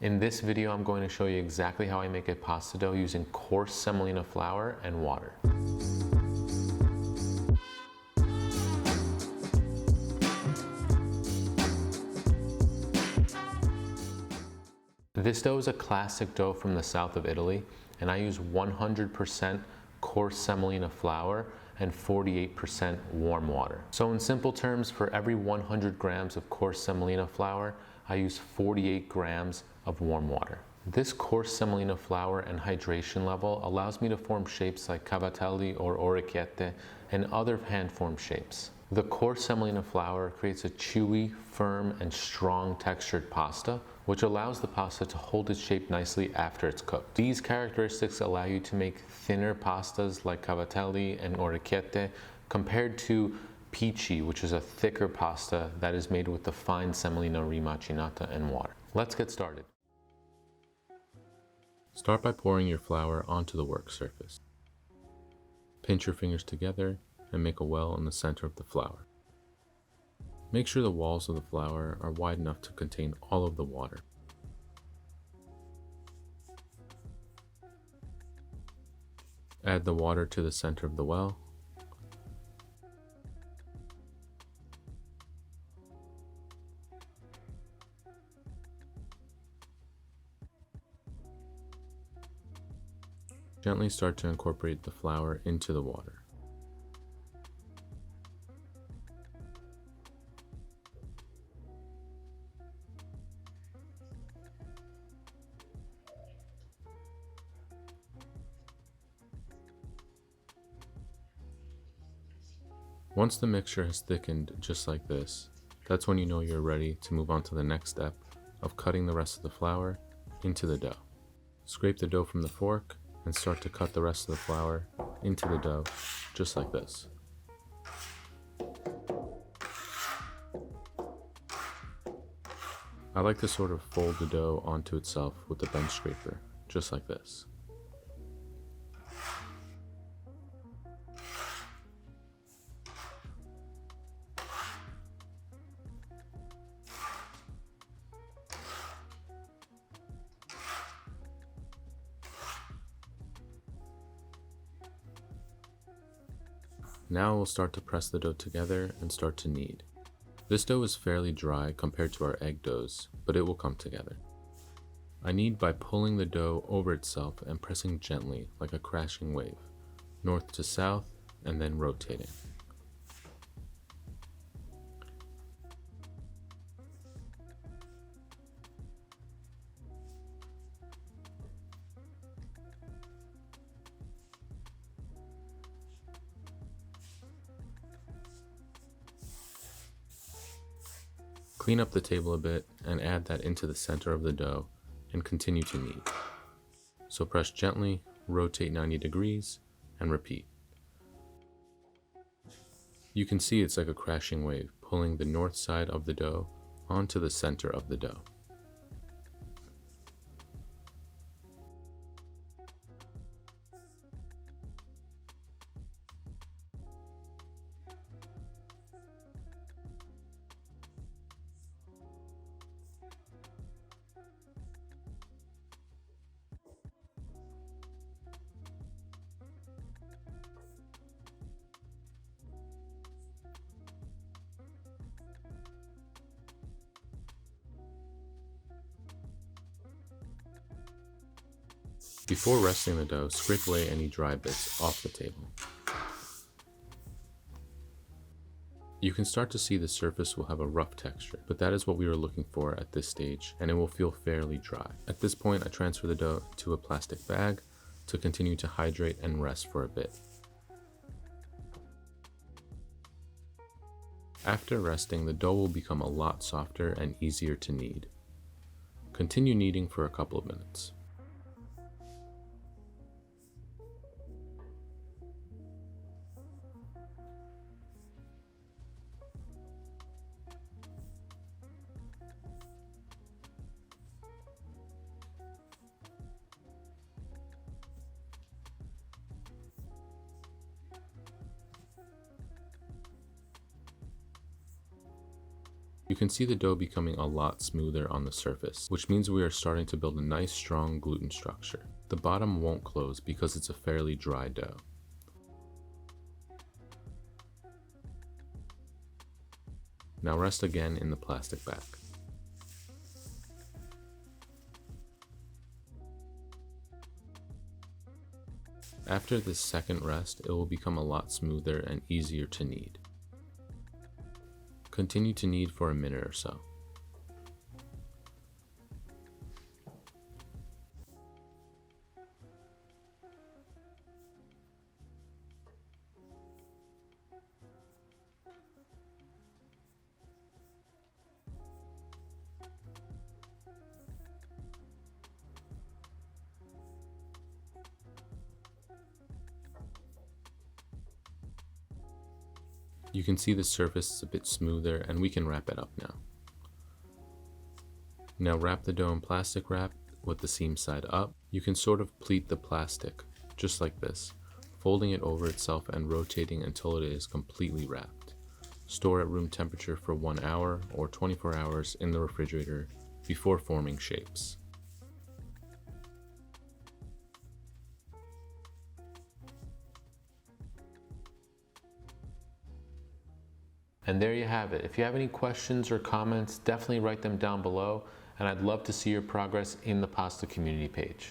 In this video, I'm going to show you exactly how I make a pasta dough using coarse semolina flour and water. This dough is a classic dough from the south of Italy, and I use 100% coarse semolina flour and 48% warm water. So in simple terms, for every 100 grams of coarse semolina flour, I use 48 grams of warm water. This coarse semolina flour and hydration level allows me to form shapes like cavatelli or orecchiette and other hand-formed shapes. The coarse semolina flour creates a chewy, firm, and strong textured pasta, which allows the pasta to hold its shape nicely after it's cooked. These characteristics allow you to make thinner pastas like cavatelli and orecchiette compared to pici, which is a thicker pasta that is made with the fine semolina rimacinata and water. Let's get started. Start by pouring your flour onto the work surface. Pinch your fingers together and make a well in the center of the flour. Make sure the walls of the flour are wide enough to contain all of the water. Add the water to the center of the well. Gently start to incorporate the flour into the water. Once the mixture has thickened just like this, that's when you know you're ready to move on to the next step of cutting the rest of the flour into the dough. Scrape the dough from the fork and start to cut the rest of the flour into the dough just like this. I like to sort of fold the dough onto itself with the bench scraper, just like this. Now we'll start to press the dough together and start to knead. This dough is fairly dry compared to our egg doughs, but it will come together. I knead by pulling the dough over itself and pressing gently like a crashing wave, north to south and then rotating. Clean up the table a bit and add that into the center of the dough and continue to knead. So press gently, rotate 90 degrees, and repeat. You can see it's like a crashing wave, pulling the north side of the dough onto the center of the dough. Before resting the dough, scrape away any dry bits off the table. You can start to see the surface will have a rough texture, but that is what we were looking for at this stage, and it will feel fairly dry. At this point, I transfer the dough to a plastic bag to continue to hydrate and rest for a bit. After resting, the dough will become a lot softer and easier to knead. Continue kneading for a couple of minutes. You can see the dough becoming a lot smoother on the surface, which means we are starting to build a nice strong gluten structure. The bottom won't close because it's a fairly dry dough. Now rest again in the plastic bag. After this second rest, it will become a lot smoother and easier to knead. Continue to knead for a minute or so. You can see the surface is a bit smoother and we can wrap it up now. Now wrap the dough in plastic wrap with the seam side up. You can sort of pleat the plastic, just like this, folding it over itself and rotating until it is completely wrapped. Store at room temperature for 1 hour or 24 hours in the refrigerator before forming shapes. And there you have it. If you have any questions or comments, definitely write them down below, and I'd love to see your progress in the pasta community page.